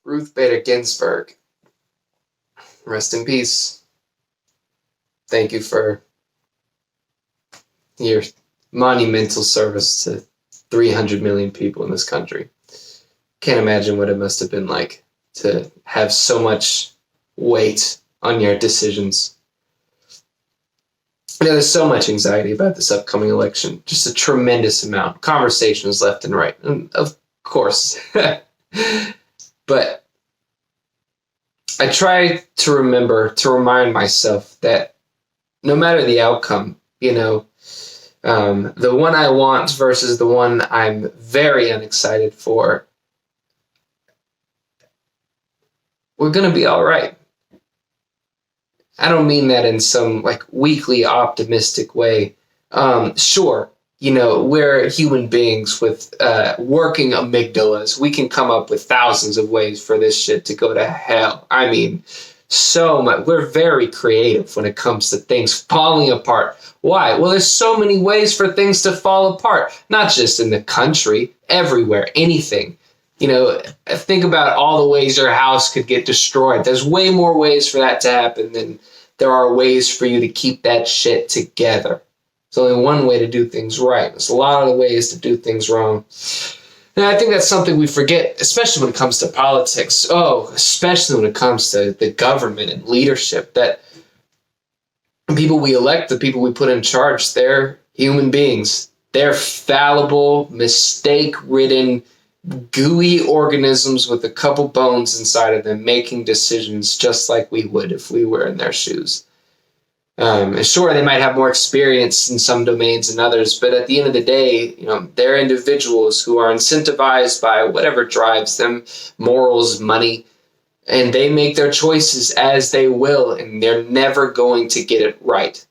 Ruth Bader Ginsburg, rest in peace. Thank you for your monumental service to 300 million people in this country. Can't imagine what it must have been like to have so much weight on your decisions. There's so much anxiety about this upcoming election, just a tremendous amount. Conversations left and right, and of course. But I try to remind myself that no matter the outcome, the one I want versus the one I'm very unexcited for, we're going to be all right. I don't mean that in some weakly optimistic way. Sure, we're human beings with working amygdalas. We can come up with thousands of ways for this shit to go to hell. I mean, so much. We're very creative when it comes to things falling apart. Why? Well, there's so many ways for things to fall apart, not just in the country, everywhere, anything. Think about all the ways your house could get destroyed. There's way more ways for that to happen than there are ways for you to keep that shit together. There's only one way to do things right. There's a lot of ways to do things wrong. And I think that's something we forget, especially when it comes to politics. Oh, especially when it comes to the government and leadership, that the people we elect, the people we put in charge, they're human beings. They're fallible, mistake-ridden, gooey organisms with a couple bones inside of them making decisions just like we would if we were in their shoes. And sure, they might have more experience in some domains than others, but at the end of the day, they're individuals who are incentivized by whatever drives them, morals, money, and they make their choices as they will, and they're never going to get it right.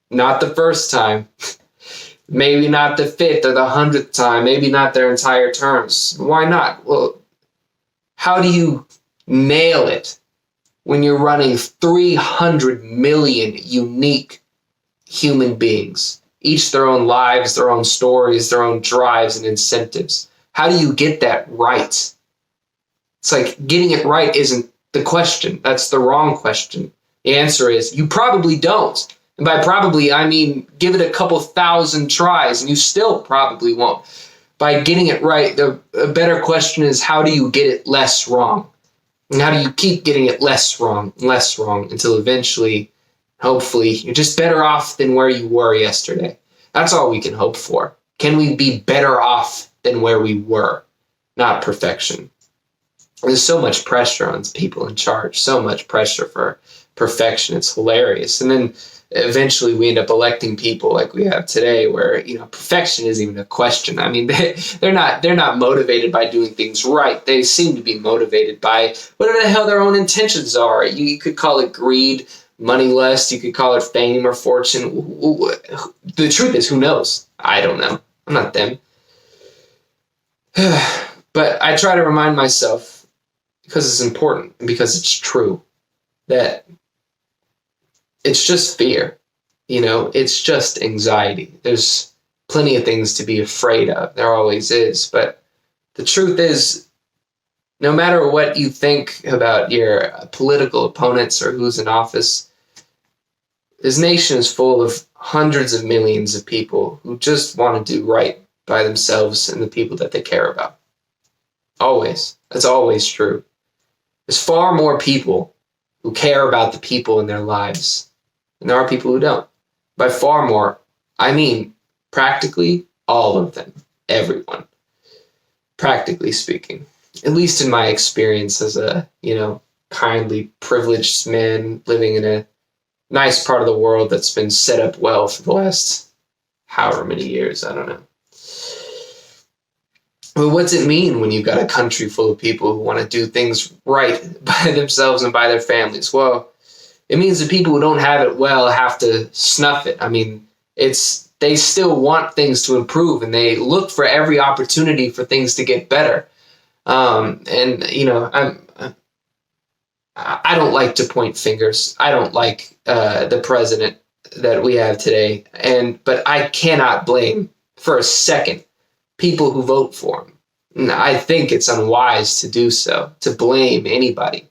Not the first time. Maybe not the 5th or the 100th time. Maybe not their entire terms. Why not? Well, how do you nail it when you're running 300 million unique human beings? Each their own lives, their own stories, their own drives and incentives. How do you get that right? It's like getting it right isn't the question. That's the wrong question. The answer is you probably don't. And by probably, I mean give it a couple thousand tries, and you still probably won't. By getting it right, a better question is how do you get it less wrong? And how do you keep getting it less wrong, until eventually, hopefully, you're just better off than where you were yesterday. That's all we can hope for. Can we be better off than where we were? Not perfection. There's so much pressure on people in charge, so much pressure for perfection. It's hilarious. And then eventually we end up electing people like we have today where, perfection isn't even a question. I mean, they're not motivated by doing things right. They seem to be motivated by whatever the hell their own intentions are. You could call it greed, money lust. You could call it fame or fortune. The truth is, who knows? I don't know. I'm not them. But I try to remind myself, because it's important and because it's true, that it's just fear. It's just anxiety. There's plenty of things to be afraid of. There always is. But the truth is, no matter what you think about your political opponents or who's in office, this nation is full of hundreds of millions of people who just want to do right by themselves and the people that they care about. Always. That's always true. There's far more people who care about the people in their lives and there are people who don't. By far more, I mean practically all of them. Everyone. Practically speaking. At least in my experience as a, kindly privileged man living in a nice part of the world that's been set up well for the last however many years, I don't know. But what's it mean when you've got a country full of people who want to do things right by themselves and by their families? Well, it means the people who don't have it well have to snuff it. I mean, they still want things to improve and they look for every opportunity for things to get better. I don't like to point fingers. I don't like the president that we have today. But I cannot blame for a second people who vote for him. I think it's unwise to do so, to blame anybody.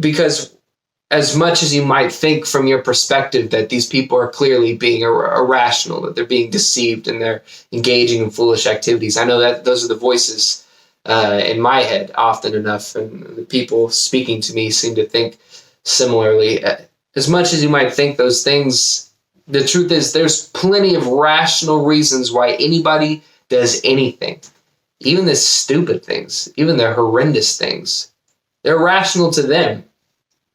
Because as much as you might think from your perspective that these people are clearly being irrational, that they're being deceived and they're engaging in foolish activities, I know that those are the voices in my head often enough, and the people speaking to me seem to think similarly. As much as you might think those things, the truth is there's plenty of rational reasons why anybody does anything. Even the stupid things, even the horrendous things, they're rational to them.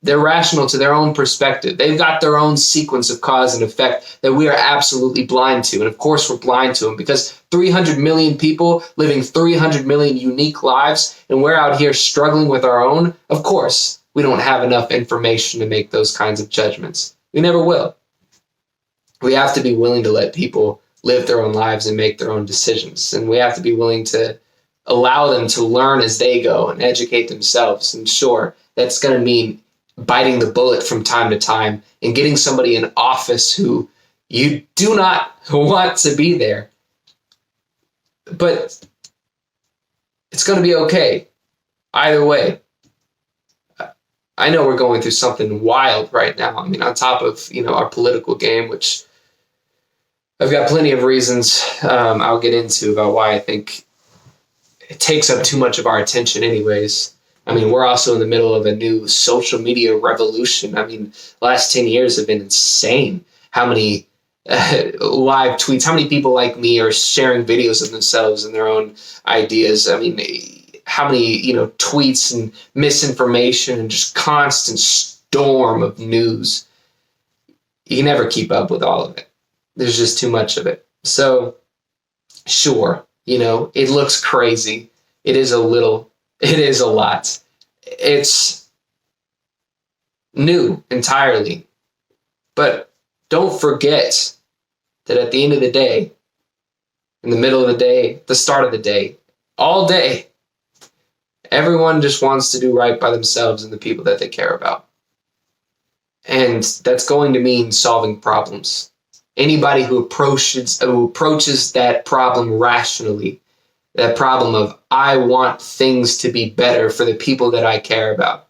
They're rational to their own perspective. They've got their own sequence of cause and effect that we are absolutely blind to. And of course, we're blind to them because 300 million people living 300 million unique lives, and we're out here struggling with our own. Of course, we don't have enough information to make those kinds of judgments. We never will. We have to be willing to let people live their own lives and make their own decisions. And we have to be willing to allow them to learn as they go and educate themselves. And sure, that's going to mean biting the bullet from time to time and getting somebody in office who you do not want to be there. But it's going to be okay either way. I know we're going through something wild right now. I mean, on top of, our political game, which I've got plenty of reasons I'll get into about why I think it takes up too much of our attention anyways. I mean, we're also in the middle of a new social media revolution. I mean, the last 10 years have been insane. How many live tweets, how many people like me are sharing videos of themselves and their own ideas? I mean, how many, tweets and misinformation and just constant storm of news. You can never keep up with all of it. There's just too much of it. So, sure, it looks crazy. It is a lot. It's new entirely. But don't forget that at the end of the day, in the middle of the day, the start of the day, all day, everyone just wants to do right by themselves and the people that they care about. And that's going to mean solving problems. Anybody who approaches that problem rationally, that problem of, I want things to be better for the people that I care about.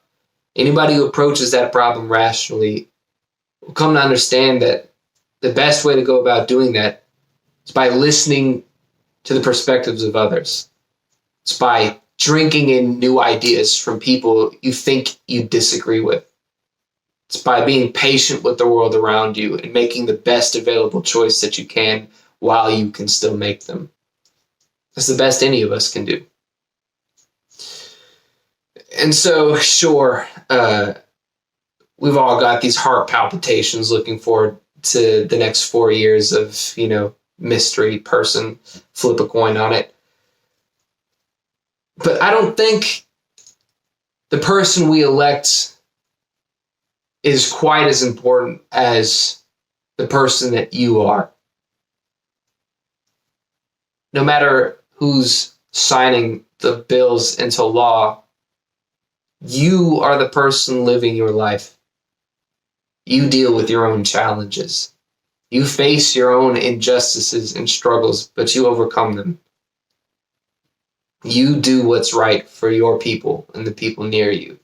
Anybody who approaches that problem rationally will come to understand that the best way to go about doing that is by listening to the perspectives of others. It's by drinking in new ideas from people you think you disagree with. It's by being patient with the world around you and making the best available choice that you can while you can still make them. That's the best any of us can do. And so, sure, we've all got these heart palpitations looking forward to the next 4 years of, mystery person, flip a coin on it. But I don't think the person we elect is quite as important as the person that you are. No matter who's signing the bills into law, you are the person living your life. You deal with your own challenges. You face your own injustices and struggles, but you overcome them. You do what's right for your people and the people near you.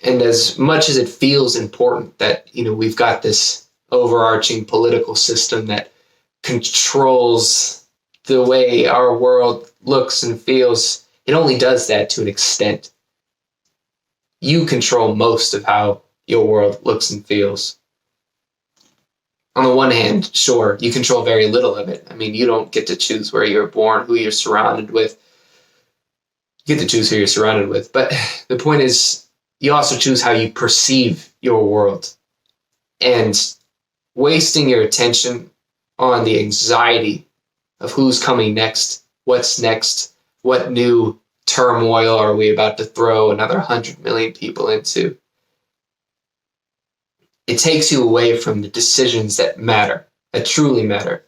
And as much as it feels important that, we've got this overarching political system that controls the way our world looks and feels, it only does that to an extent. You control most of how your world looks and feels. On the one hand, sure, you control very little of it. I mean, you don't get to choose where you're born, who you're surrounded with. You get to choose who you're surrounded with. But the point is, you also choose how you perceive your world. And wasting your attention on the anxiety of who's coming next, what's next, what new turmoil are we about to throw another 100 million people into? It takes you away from the decisions that matter, that truly matter.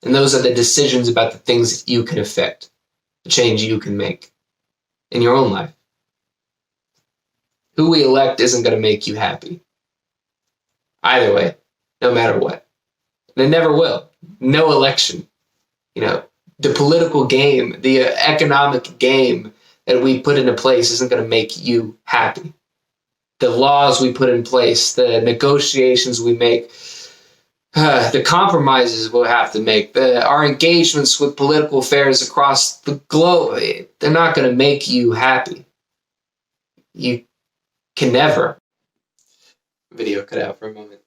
And those are the decisions about the things that you can affect, the change you can make in your own life. Who we elect isn't going to make you happy. Either way, no matter what. And it never will. No election, The political game, the economic game that we put into place isn't going to make you happy. The laws we put in place, the negotiations we make, the compromises we'll have to make, our engagements with political affairs across the globe, they're not going to make you happy. You can never. Video cut out for a moment.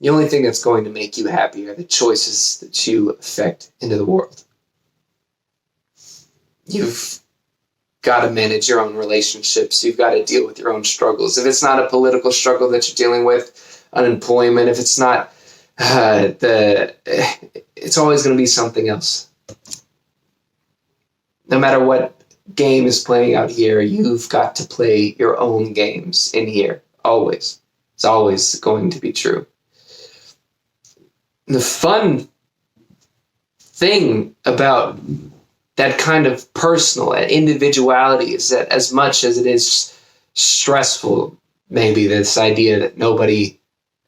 The only thing that's going to make you happy are the choices that you affect into the world. You've got to manage your own relationships. You've got to deal with your own struggles. If it's not a political struggle that you're dealing with, unemployment, if it's not it's always going to be something else. No matter what game is playing out here, you've got to play your own games in here. Always. It's always going to be true. The fun thing about that kind of personal individuality is that as much as it is stressful, maybe this idea that nobody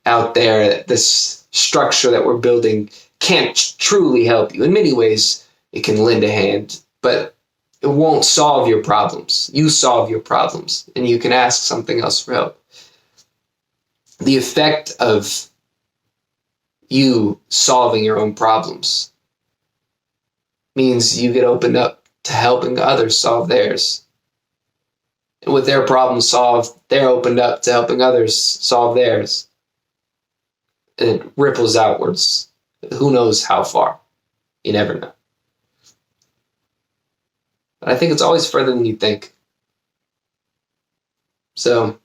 out there, this structure that we're building can't truly help you. In many ways, it can lend a hand, but it won't solve your problems. You solve your problems, and you can ask something else for help. The effect of you solving your own problems means you get opened up to helping others solve theirs. And with their problem solved, they're opened up to helping others solve theirs. And it ripples outwards. Who knows how far? You never know. But I think it's always further than you think. So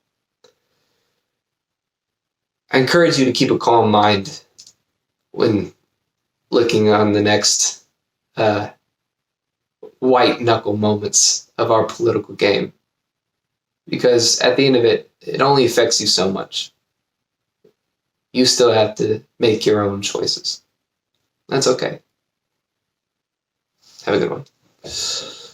I encourage you to keep a calm mind when looking on the next white knuckle moments of our political game. Because at the end of it, it only affects you so much. You still have to make your own choices. That's okay. Have a good one.